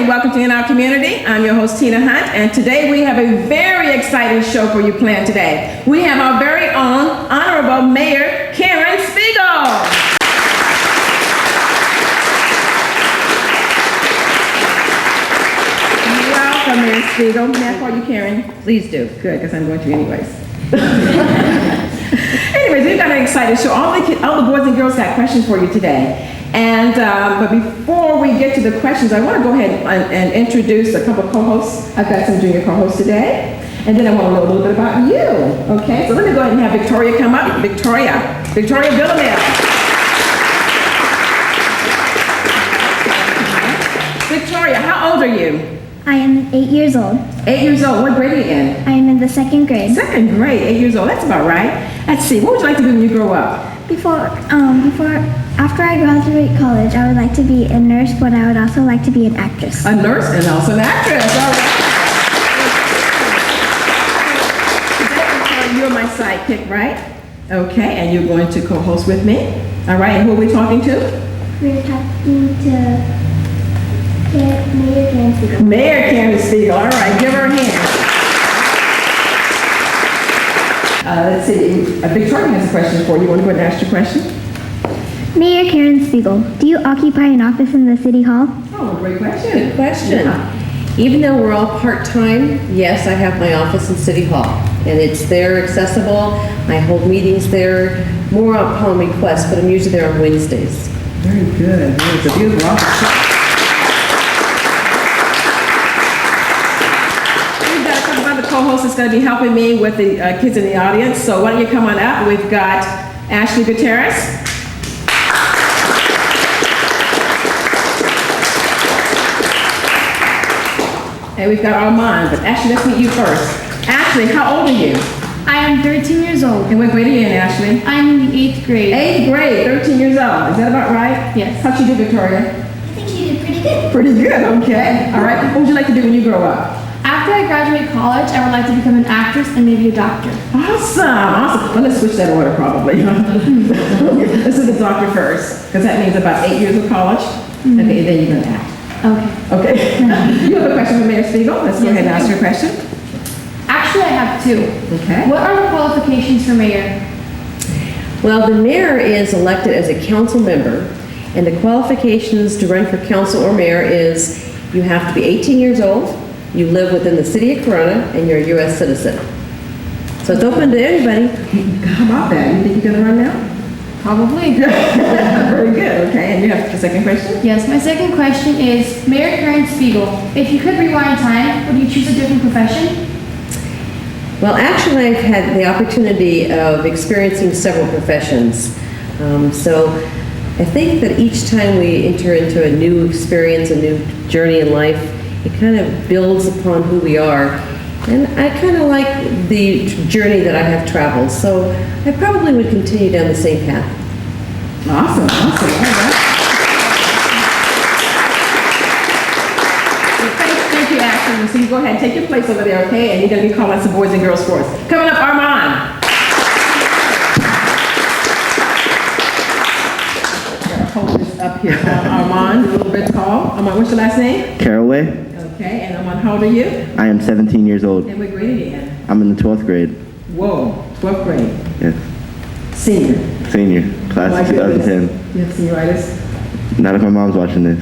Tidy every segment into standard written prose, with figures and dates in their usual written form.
welcome to In Our Community. I'm your host, Tina Hunt, and today we have a very exciting show for you planned today. We have our very own Honorable Mayor Karen Spiegel. Welcome, Mayor Spiegel. May I call you Karen? Please do. Good, because I'm going to anyways. Anyways, we've got an exciting show. All the boys and girls got questions for you today. And but before we get to the questions, I want to go ahead and introduce a couple of co-hosts. I've got some junior co-hosts today, and then I want to know a little bit about you. Okay, so let me go ahead and have Victoria come up. Victoria Villamere. Victoria, how old are you? I am 8 years old. 8 years old. What grade are you in? I am in the second grade. Second grade, 8 years old. That's about right. Let's see. What would you like to do when you grow up? After I graduate college, I would like to be a nurse, but I would also like to be an actress. A nurse and also an actress. All right. You're my sidekick, right? Okay, and you're going to co-host with me. All right, and who are we talking to? We're talking to Mayor Karen Spiegel. Mayor Karen Spiegel. All right, give her a hand. Let's see. Victoria has a question for you. You want to go ahead and ask your question? Mayor Karen Spiegel, do you occupy an office in the City Hall? Oh, great question. Good question. Yeah. Even though we're all part-time, yes, I have my office in City Hall, and it's there accessible. I hold meetings there, more upon request, but I'm usually there on Wednesdays. Very good. It's a beautiful office. We've got a couple of other co-hosts that's going to be helping me with the kids in the audience. So why don't you come on up? We've got Ashley Gutierrez. And we've got Armand, but Ashley, let's meet you first. Ashley, how old are you? I am 13 years old. And what grade are you in, Ashley? I'm in the 8th grade. 8th grade, 13 years old. Is that about right? Yes. How'd you do, Victoria? I think she did pretty good. Pretty good, okay. All right, what would you like to do when you grow up? After I graduate college, I would like to become an actress and maybe a doctor. Awesome. Well, let's switch that order probably. This is the doctor first, because that means about 8 years of college. Okay, and then you're gonna act. Okay. Okay. You have a question for Mayor Spiegel? Let's go ahead and ask your question. Actually, I have two. Okay. What are the qualifications for mayor? Well, the mayor is elected as a council member, and the qualifications to run for council or mayor is you have to be 18 years old, you live within the city of Corona, and you're a U.S. citizen. So it's open to anybody. How about that? You think you're gonna run now? Probably. Very good, okay. And you have the second question? Yes, my second question is, Mayor Karen Spiegel, if you could rewind time, would you choose a different profession? Well, actually, I've had the opportunity of experiencing several professions. So I think that each time we enter into a new experience, a new journey in life, it kind of builds upon who we are. And I kind of like the journey that I have traveled, so I probably would continue down the same path. Awesome. All right. Well, thank you, Ashley. So you go ahead and take your place over there, okay? And you're going to be calling some boys and girls for us. Coming up, Armand. Hold this up here. Armand, a little bit tall. Armand, what's your last name? Caraway. Okay, and Armand, how old are you? I am 17 years old. And what grade are you in? I'm in the 12th grade. Whoa, 12th grade. Yes. Senior. Senior. Class My of goodness. 2010. You have senioritis? Not if my mom's watching this.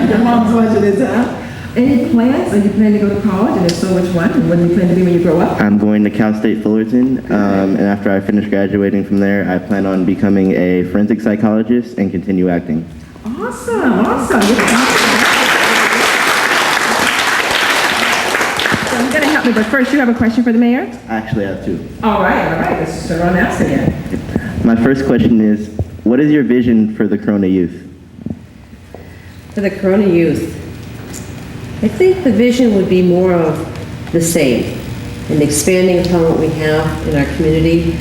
Your mom's watching this, huh? Any plans? Are you planning to go to college? And if so, which one? And what do you plan to be when you grow up? I'm going to Cal State Fullerton, and after I finish graduating from there, I plan on becoming a forensic psychologist and continue acting. Awesome. So you're going to help me, but first you have a question for the mayor? I actually have two. All right. Let's start on asking it. My first question is, what is your vision for the Corona youth? For the Corona youth, I think the vision would be more of the same and expanding upon what we have in our community.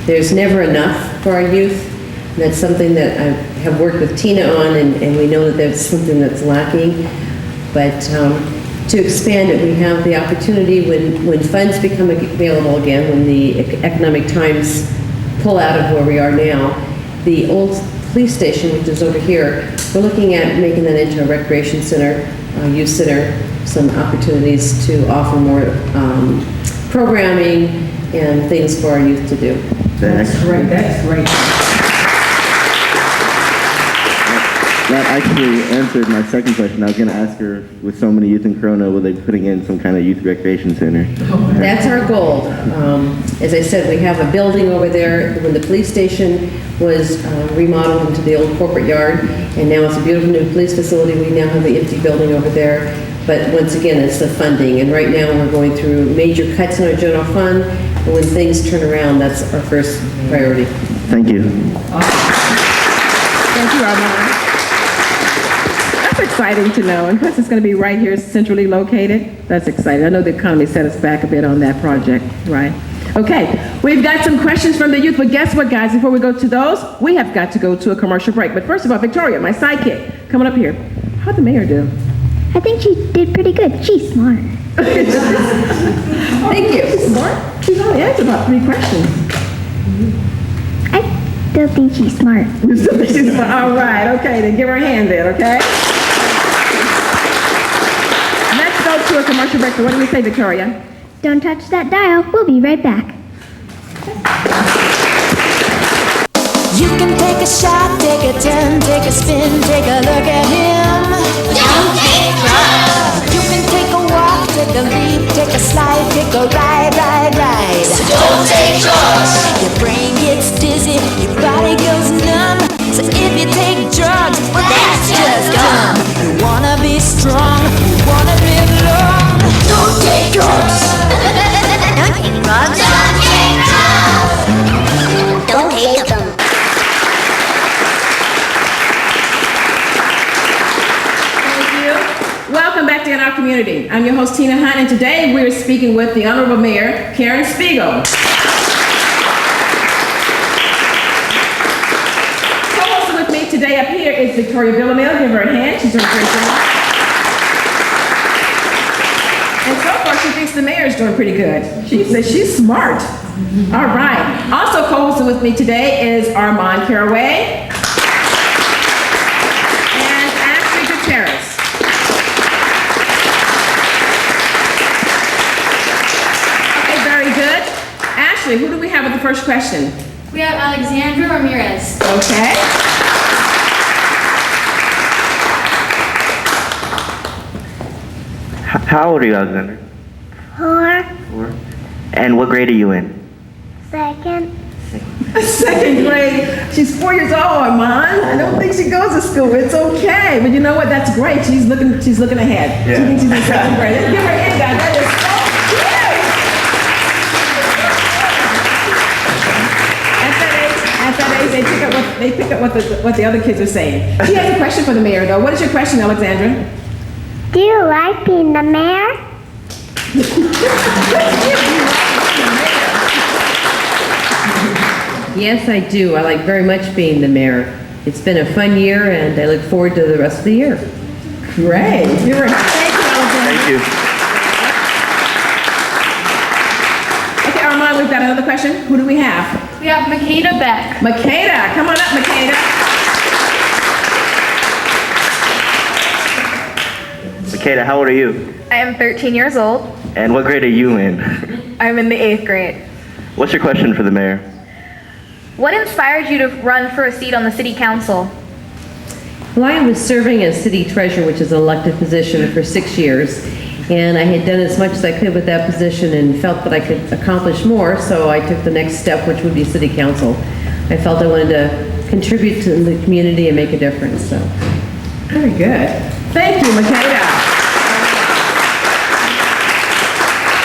There's never enough for our youth. And that's something that I have worked with Tina on, and we know that that's something that's lacking. But to expand it, we have the opportunity when funds become available again, when the economic times pull out of where we are now, the old police station, which is over here, we're looking at making that into a recreation center, youth center, some opportunities to offer more programming and things for our youth to do. That's great, that's great. That actually answered my second question. I was going to ask her, with so many youth in Corona, will they be putting in some kind of youth recreation center? That's our goal. As I said, we have a building over there. When the police station was remodeled into the old corporate yard, and now it's a beautiful new police facility, we now have the empty building over there. But once again, it's the funding, and right now we're going through major cuts in our general fund, and when things turn around, that's our first priority. Thank you. Thank you, Armand. That's exciting to know, and plus it's going to be right here, centrally located. That's exciting. I know the economy set us back a bit on that project, right? Okay, we've got some questions from the youth, but guess what, guys? Before we go to those, we have got to go to a commercial break. But first of all, Victoria, my sidekick, coming up here. How'd the mayor do? I think she did pretty good. She's smart. Thank you. She's smart. She's only answered about 3 questions. I still think she's smart. All right, okay, then give her a hand then, okay? Let's go to a commercial break. So what do we say, Victoria? Don't touch that dial. We'll be right back. You can take a shot, take a turn, take a spin, take a look at him. Don't take drugs. You can take a walk, take a leap, take a slide, take a ride. So don't take drugs. Your brain gets dizzy, your body goes numb. So if you take drugs, well that's just dumb. You wanna be strong, you wanna live long. Don't take drugs. Don't take drugs. Don't take drugs. Don't take them. Welcome back to In Our Community. I'm your host, Tina Hunt, and today we're speaking with the Honorable Mayor, Karen Spiegel. Co-hosting with me today up here is Victoria Villamil. Give her a hand. She's doing a great job. And so far, she thinks the mayor is doing pretty good. She says she's smart. All right. Also co-hosting with me today is Armand Caraway and Ashley Gutierrez. Ashley, who do we have with the first question? We have Alexandra Ramirez. Okay. How old are you, Alexander? 4. 4. And what grade are you in? 2nd. Second grade. She's 4 years old, Armand. I don't think she goes to school. It's okay. But you know what? That's great. She's looking ahead. Yeah. She thinks she's in 2nd grade. Let's give her a hand, guys. That is so cute. At that age, they pick up what the other kids are saying. She has a question for the mayor, though. What is your question, Alexandra? Do you like being the mayor? Yes, I do. I like very much being the mayor. It's been a fun year, and I look forward to the rest of the year. Great. Thank you, Alexandra. Thank you. Okay, Armand, we've got another question. Who do we have? We have Makeda Beck. Makeda, come on up, Makeda. Makeda, how old are you? I am 13 years old. And what grade are you in? I'm in the 8th grade. What's your question for the mayor? What inspired you to run for a seat on the city council? Well, I was serving as city treasurer, which is an elected position, for 6 years. And I had done as much as I could with that position and felt that I could accomplish more, so I took the next step, which would be city council. I felt I wanted to contribute to the community and make a difference, so. Very good. Thank you, Makeda.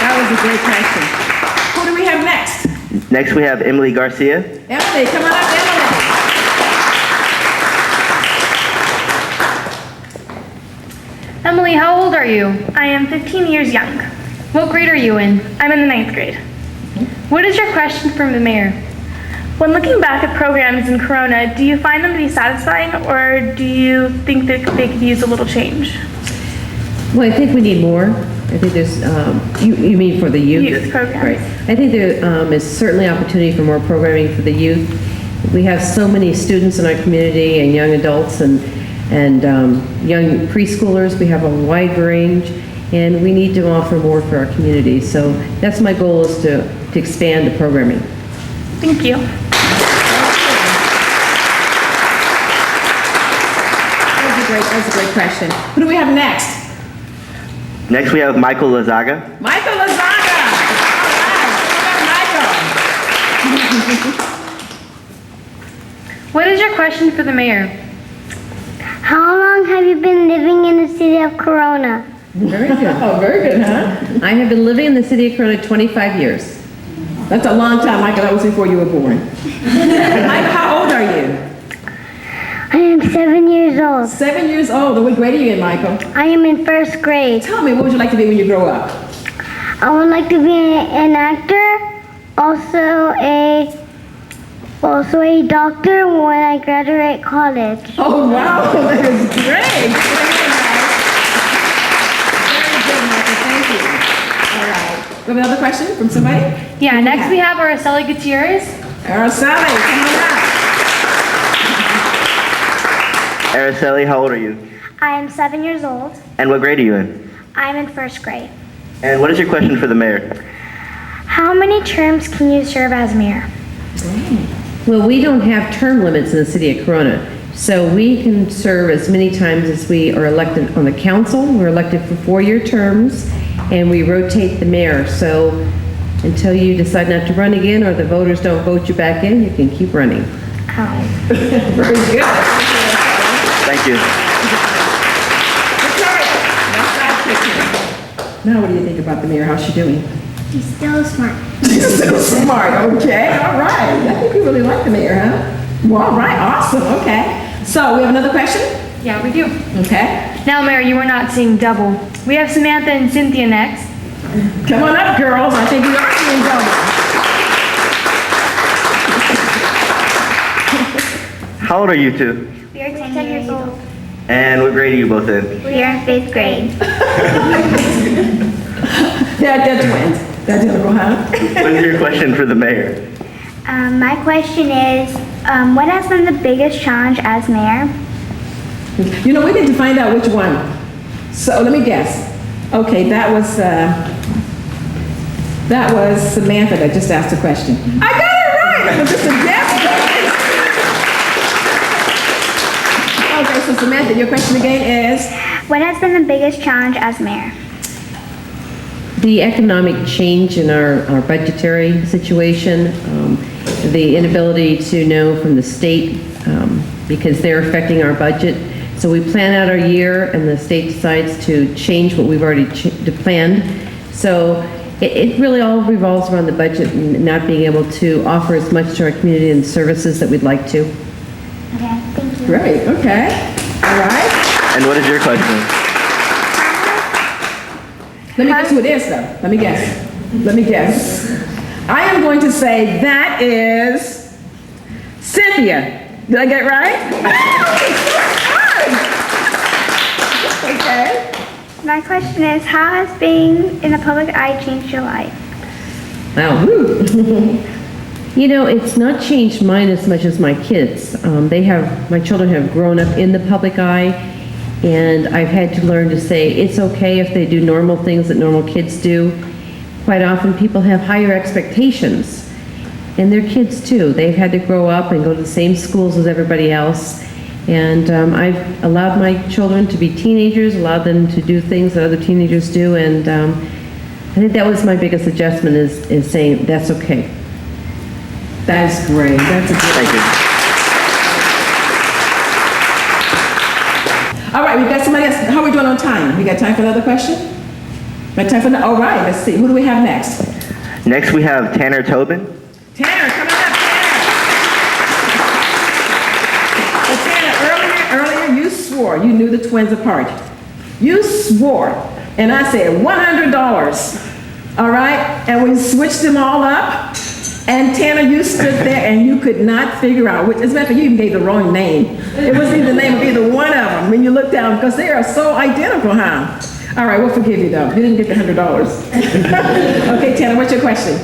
That was a great question. Who do we have next? Next, we have Emily Garcia. Emily, come on up, Emily. Emily, how old are you? I am 15 years young. What grade are you in? I'm in the 9th grade. What is your question for the mayor? When looking back at programs in Corona, do you find them to be satisfying, or do you think that they could use a little change? Well, I think we need more. I think there's, you mean for the youth? Youth programs. Right. I think there is certainly opportunity for more programming for the youth. We have so many students in our community and young adults and young preschoolers. We have a wide range, and we need to offer more for our community. So that's my goal, is to expand the programming. Thank you. That's a great question. Who do we have next? Next, we have Michael Lazaga. Michael Lazaga. All right. What is your question for the mayor? How long have you been living in the city of Corona? Very good. Oh, very good, huh? I have been living in the city of Corona 25 years. That's a long time, Michael. That was before you were born. Michael, how old are you? I am 7 years old. 7 years old. And what grade are you in, Michael? I am in first grade. Tell me, what would you like to be when you grow up? I would like to be an actor, also a doctor when I graduate college. Oh, wow. That is great. Very good, Michael. Thank you. All right. We have another question from somebody? Yeah, next we have Araceli Gutierrez. Araceli, come on up. Araceli, how old are you? I am 7 years old. And what grade are you in? I'm in first grade. And what is your question for the mayor? How many terms can you serve as mayor? Well, we don't have term limits in the city of Corona, so we can serve as many times as we are elected on the council. We're elected for 4-year terms, and we rotate the mayor. So until you decide not to run again or the voters don't vote you back in, you can keep running. Very good. Thank you. Now, what do you think about the mayor? How's she doing? She's still smart. She's so smart. Okay, all right. I think you really like the mayor, huh? Well, all right, awesome. Okay. So we have another question? Yeah, we do. Okay. Now, Mayor, you are not seeing double. We have Samantha and Cynthia next. Come on up, girls. I think we are seeing double. How old are you two? We are 10 years old. And what grade are you both in? We are in 5th grade. They're twins. They're identical, huh? What is your question for the mayor? My question is, what has been the biggest challenge as mayor? You know, we need to find out which one. So let me guess. Okay, that was Samantha that just asked a question. I got it right. It was just a guess. Okay, so Samantha, your question again is? What has been the biggest challenge as mayor? The economic change in our budgetary situation, the inability to know from the state, because they're affecting our budget. So we plan out our year and the state decides to change what we've already planned. So it really all revolves around the budget and not being able to offer as much to our community and services that we'd like to. Okay, thank you. Great, okay. All right. And what is your question? Let me guess who it is, though. Let me guess. I am going to say that is Cynthia. Did I get it right? Okay. My question is, how has being in the public eye changed your life? Wow. You know, it's not changed mine as much as my kids. My children have grown up in the public eye, and I've had to learn to say it's okay if they do normal things that normal kids do. Quite often people have higher expectations, and they're kids too. They've had to grow up and go to the same schools as everybody else. And I've allowed my children to be teenagers, allowed them to do things that other teenagers do, and I think that was my biggest adjustment, is saying that's okay. That's great. That's a good. Thank you. All right, we've got somebody else. How are we doing on time? We got time for another question? Got time for all right, let's see. Who do we have next? Next, we have Tanner Tobin. Tanner, come on up, Tanner. So Tanner, earlier you swore you knew the twins apart. You swore, and I said $100. All right, and we switched them all up. And Tanner, you stood there and you could not figure out which. As a matter of fact, you even gave the wrong name. It wasn't even the name of either one of them when you looked down, because they are so identical, huh? All right, we'll forgive you though. You didn't get the $100. Okay, Tanner, what's your question?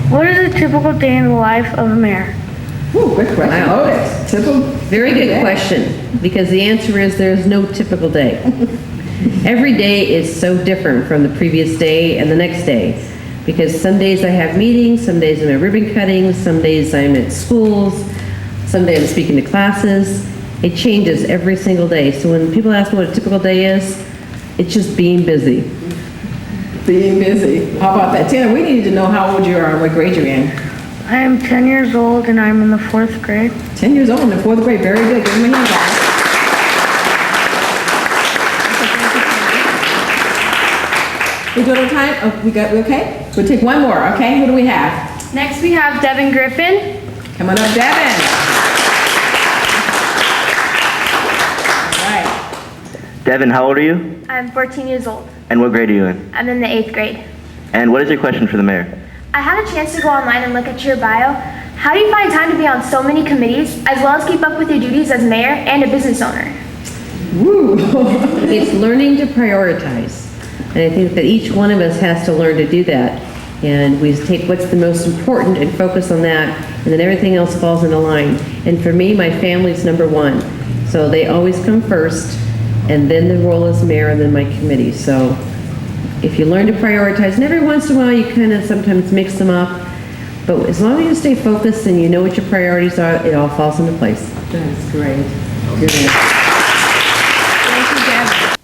What is a typical day in the life of a mayor? Ooh, good question. Wow. Loaded. Typical. Very good Yeah. question, because the answer is there's no typical day. Every day is so different from the previous day and the next day, because some days I have meetings, some days I'm at ribbon cutting, some days I'm at schools, some days I'm speaking to classes. It changes every single day. So when people ask me what a typical day is, it's just being busy. Being busy. How about that? Tina, we need to know how old you are and what grade you're in. I am 10 years old and I'm in the 4th grade. 10 years old in the 4th grade. Very good. Give them a hand, guys. We good on time? Oh, we okay? We'll take one more, okay? Who do we have? Next we have Devin Griffin. Come on up, Devin. All right. Devin, how old are you? I'm 14 years old. And what grade are you in? I'm in the 8th grade. And what is your question for the mayor? I had a chance to go online and look at your bio. How do you find time to be on so many committees, as well as keep up with your duties as mayor and a business owner? Woo. It's learning to prioritize. And I think that each one of us has to learn to do that. And we take what's the most important and focus on that, and then everything else falls into line. And for me, my family's number one. So they always come first, and then the role as mayor, and then my committee. So if you learn to prioritize, and every once in a while you kind of sometimes mix them up, but as long as you stay focused and you know what your priorities are, it all falls into place. That's great. Good answer. Thank you, Devin.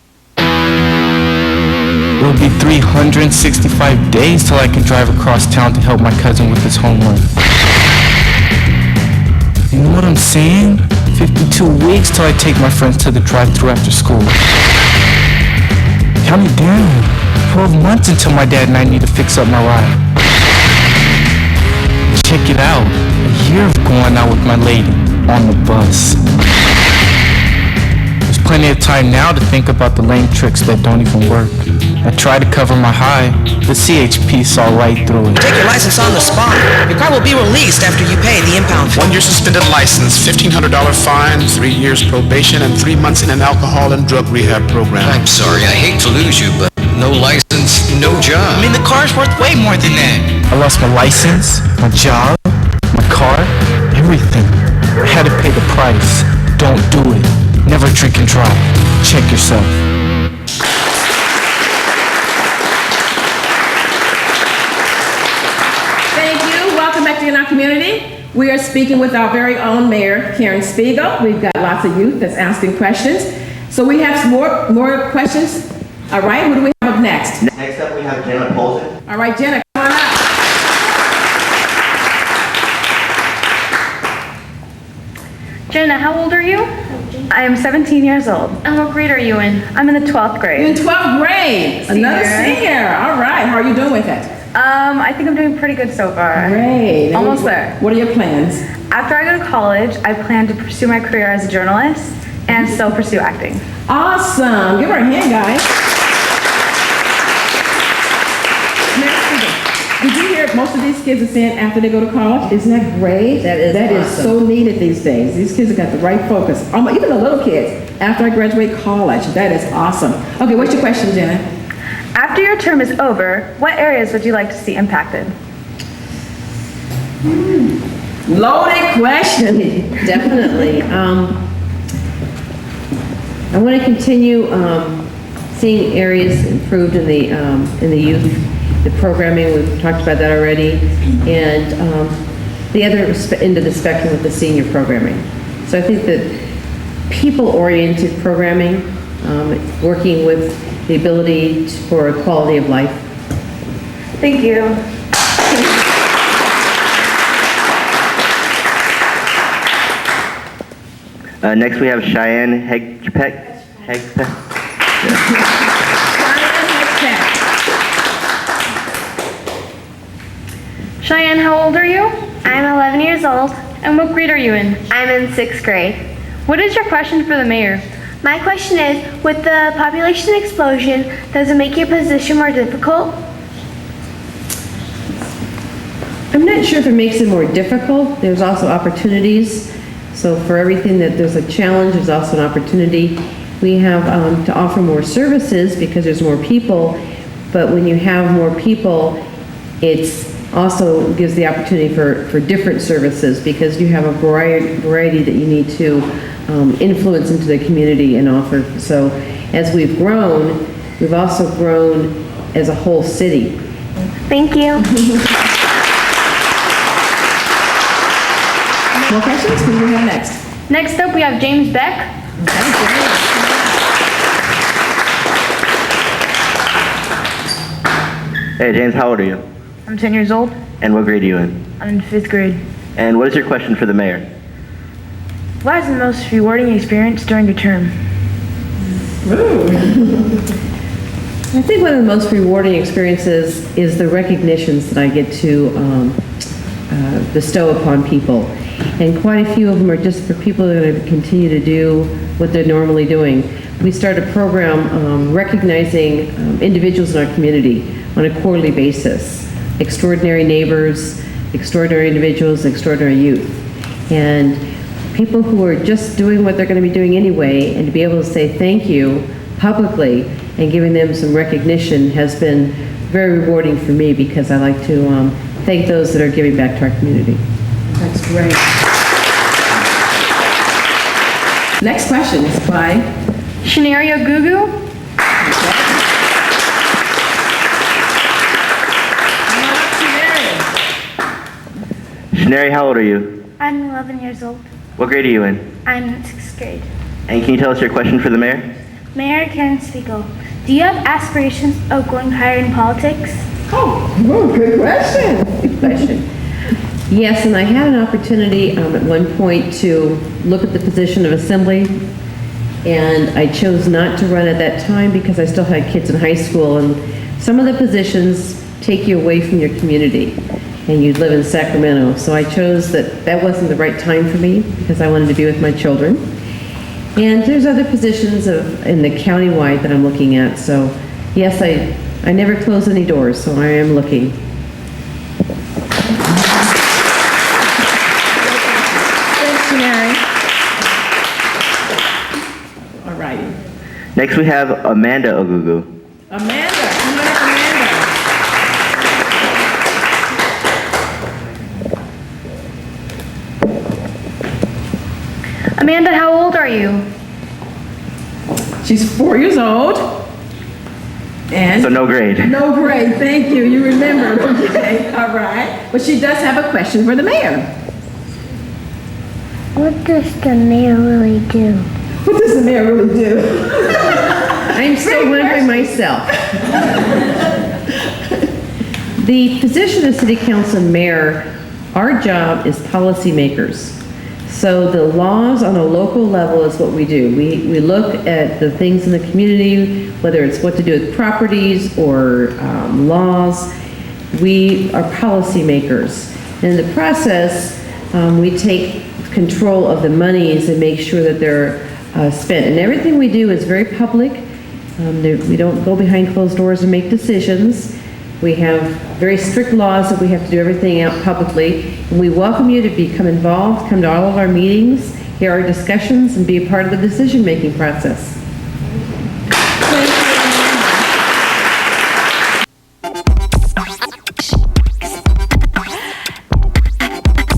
It will be 365 days till I can drive across town to help my cousin with his homework. You know what I'm saying? 52 weeks till I take my friends to the drive-thru after school. Count me down. 12 months until my dad and I need to fix up my ride. Check it out. A year of going out with my lady on the bus. There's plenty of time now to think about the lame tricks that don't even work. I try to cover my high. The CHP saw right through it. Take your license on the spot. Your car will be released after you pay the impound fee. 1 year suspended license, $1,500 fine, 3 years probation, and 3 months in an alcohol and drug rehab program. I'm sorry, I hate to lose you, but no license, no job. I mean, the car's worth way more than that. I lost my license, my job, my car, everything. I had to pay the price. Don't do it. Never drink and drive. Check yourself. Thank you. Welcome back to our community. We are speaking with our very own Mayor, Karen Spiegel. We've got lots of youth that's asking questions. So we have some more questions. All right, who do we have up next? Next up, we have Jenna Polson. All right, Jenna, come on up. Jenna, how old are you? I am 17 years old. And what grade are you in? I'm in the 12th grade. You're in 12th grade. Another senior. All right, how are you doing with it? I think I'm doing pretty good so far. Great. And Almost there. What are your plans? After I go to college, I plan to pursue my career as a journalist and still pursue acting. Awesome. Give her a hand, guys. Did you hear most of these kids are saying after they go to college? Isn't that great? That is awesome. So needed these days. These kids have got the right focus. Even the little kids, after I graduate college, that is awesome. Okay, what's your question, Jenna? After your term is over, what areas would you like to see impacted? Loaded question. Definitely. I want to continue seeing areas improved in the youth, the programming. We've talked about that already, and the other end of the spectrum with the senior programming. So I think that people-oriented programming, working with the ability for a quality of life. Thank you. Next, we have Cheyenne Hegpeck. Cheyenne, how old are you? I'm 11 years old. And what grade are you in? I'm in 6th grade. What is your question for the mayor? My question is, with the population explosion, does it make your position more difficult? I'm not sure if it makes it more difficult. There's also opportunities. So for everything that there's a challenge, there's also an opportunity. We have to offer more services because there's more people, but when you have more people, it's also gives the opportunity for different services because you have a variety that you need to influence into the community and offer. So as we've grown, we've also grown as a whole city. Thank you. More questions? Who do we have next? Next up, we have James Beck. Hey, James, how old are you? I'm 10 years old. And what grade are you in? I'm in 5th grade. And what is your question for the mayor? What is the most rewarding experience during your term? I think one of the most rewarding experiences is the recognitions that I get to bestow upon people. And quite a few of them are just for people that are going to continue to do what they're normally doing. We started a program recognizing individuals in our community on a quarterly basis. Extraordinary neighbors, extraordinary individuals, extraordinary youth. And people who are just doing what they're going to be doing anyway, and to be able to say thank you publicly and giving them some recognition has been very rewarding for me because I like to thank those that are giving back to our community. That's great. Next question is by Shanaria Gugu. Shanari, how old are you? I'm 11 years old. What grade are you in? I'm in 6th grade. And can you tell us your question for the mayor? Mayor Karen Spiegel, do you have aspirations of going higher in politics? Oh, good question. Good question. Yes, and I had an opportunity at one point to look at the position of assembly, and I chose not to run at that time because I still had kids in high school, and some of the positions take you away from your community, and you live in Sacramento. So I chose that wasn't the right time for me because I wanted to be with my children. And there's other positions in the countywide that I'm looking at. So yes, I never close any doors, so I am looking. Thanks, Shanari. All righty. Next we have Amanda Ogugu. Amanda, come on up, Amanda. Amanda, how old are you? She's 4 years old. And So no grade. no grade, thank you. You remember. Okay, all right. But she does have a question for the mayor. What does the mayor really do? What does the mayor really do? I'm still wondering myself. The position of city council mayor, our job is policymakers. So the laws on a local level is what we do. We look at the things in the community, whether it's what to do with properties or laws. We are policymakers. And in the process, we take control of the monies and make sure that they're spent. And everything we do is very public. We don't go behind closed doors and make decisions. We have very strict laws that we have to do everything out publicly. And we welcome you to become involved, come to all of our meetings, hear our discussions, and be a part of the decision-making process.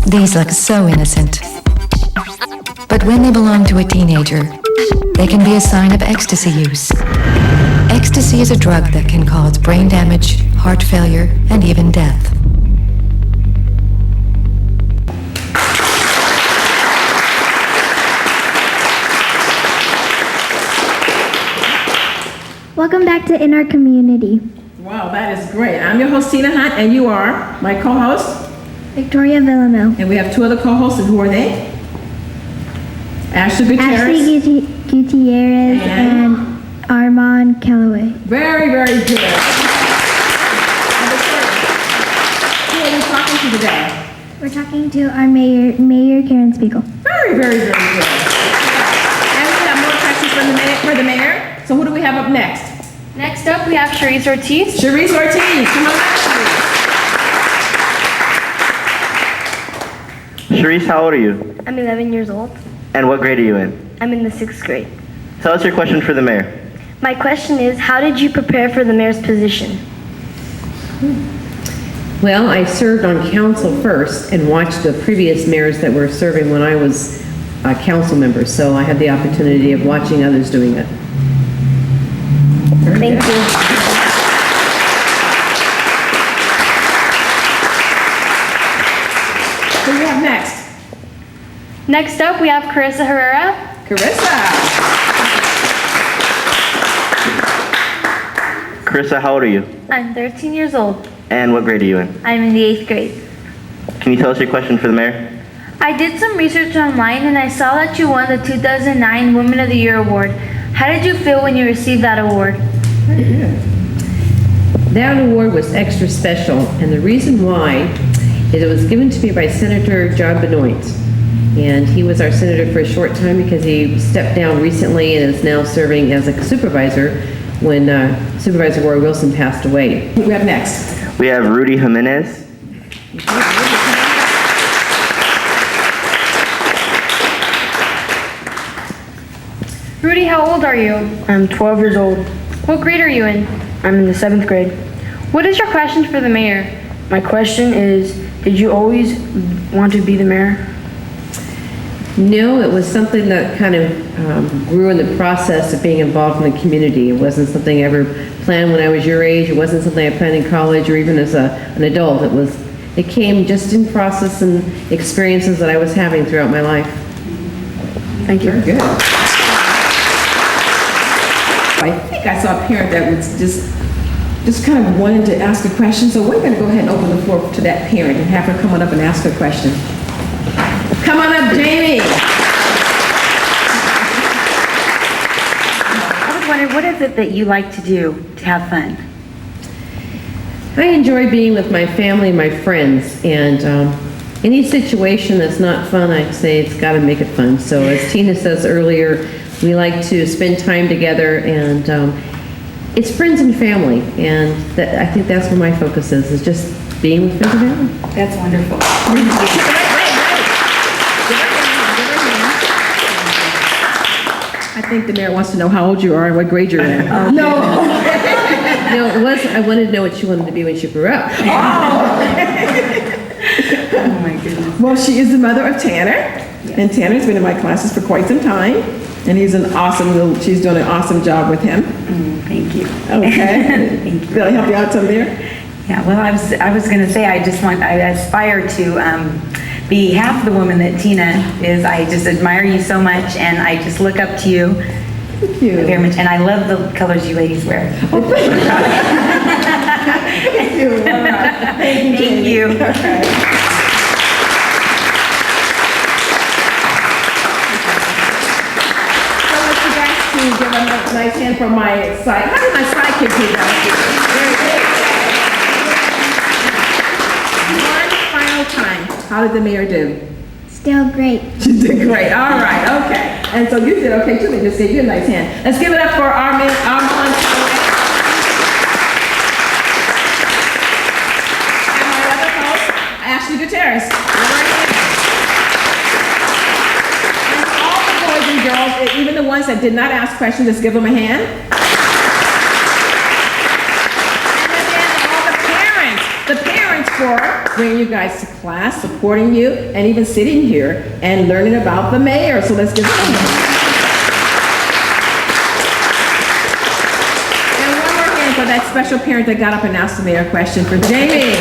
These look so innocent. But when they belong to a teenager, they can be a sign of ecstasy use. Ecstasy is a drug that can cause brain damage, heart failure, and even death. Welcome back to In Our Community. Wow, that is great. I'm your host, Tina Hunt, and you are my co-host? Victoria Villamil. And we have two other co-hosts, and who are they? Ashley Gutierrez. Ashley Gutierrez and Armand Calloway. Very, very good. Who are we talking to today? We're talking to our Mayor Karen Spiegel. Very, very, very good. And we have more questions for the mayor. So who do we have up next? Next up, we have Charisse Ortiz. Charisse Ortiz, come on up, Charisse. Charisse, how old are you? I'm 11 years old. And what grade are you in? I'm in the 6th grade. Tell us your question for the mayor. My question is, how did you prepare for the mayor's position? Well, I served on council first and watched the previous mayors that were serving when I was a council member, so I had the opportunity of watching others doing it. Thank you. Who do we have next? Next up, we have Carissa Herrera. Carissa, how old are you? I'm 13 years old. And what grade are you in? I'm in the 8th grade. Can you tell us your question for the mayor? I did some research online and I saw that you won the 2009 Women of the Year award. How did you feel when you received that award? That award was extra special, and the reason why is it was given to me by Senator John Benoit. And he was our senator for a short time because he stepped down recently and is now serving as a supervisor when Supervisor Roy Wilson passed away. Who do we have next? We have Rudy Jimenez. Rudy, how old are you? I'm 12 years old. What grade are you in? I'm in the 7th grade. What is your question for the mayor? My question is, did you always want to be the mayor? No, it was something that kind of grew in the process of being involved in the community. It wasn't something I ever planned when I was your age. It wasn't something I planned in college or even as an adult. It came just in process and experiences that I was having throughout my life. Thank you. Very good. I think I saw a parent that was just kind of wanted to ask a question, so we're going to go ahead and open the floor to that parent and have her come on up and ask her question. Come on up, Jamie. I was wondering, what is it that you like to do to have fun? I enjoy being with my family and my friends, and any situation that's not fun, I say it's got to make it fun. So as Tina says earlier, we like to spend time together, and it's friends and family, and I think that's where my focus is just being with friends and family. That's wonderful. I think the mayor wants to know how old you are and what grade you're in. No. No, it was, I wanted to know what she wanted to be when she grew up. Oh my goodness. Well, she is the mother of Tanner, and Tanner's been in my classes for quite some time, and she's doing an awesome job with him. Thank you. Okay. Thank you. Did I help you out some there? Yeah, well, I was going to say, I aspire to be half the woman that Tina is. I just admire you so much, and I just look up to you. Thank you. Very much, and I love the colors you ladies wear. Oh, thank you. Thank you. All right. Thank you. Thank you. Okay. So let's you guys to give a nice hand for my side. How did my sidekick do that? Very good. One final time. How did the mayor do? Still great. She did great. All right. Okay. And so you did okay too. They just gave you a nice hand. Let's give it up for Armand. And my other host, Ashley Gutierrez. And all the boys and girls, even the ones that did not ask questions, let's give them a hand. And then all the parents for bringing you guys to class, supporting you, and even sitting here and learning about the mayor. So let's give them a hand. And one more hand for that special parent that got up and asked the mayor a question for Jamie.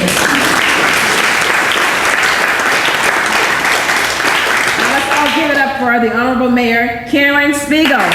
Now let's all give it up for the Honorable Mayor, Karen Spiegel.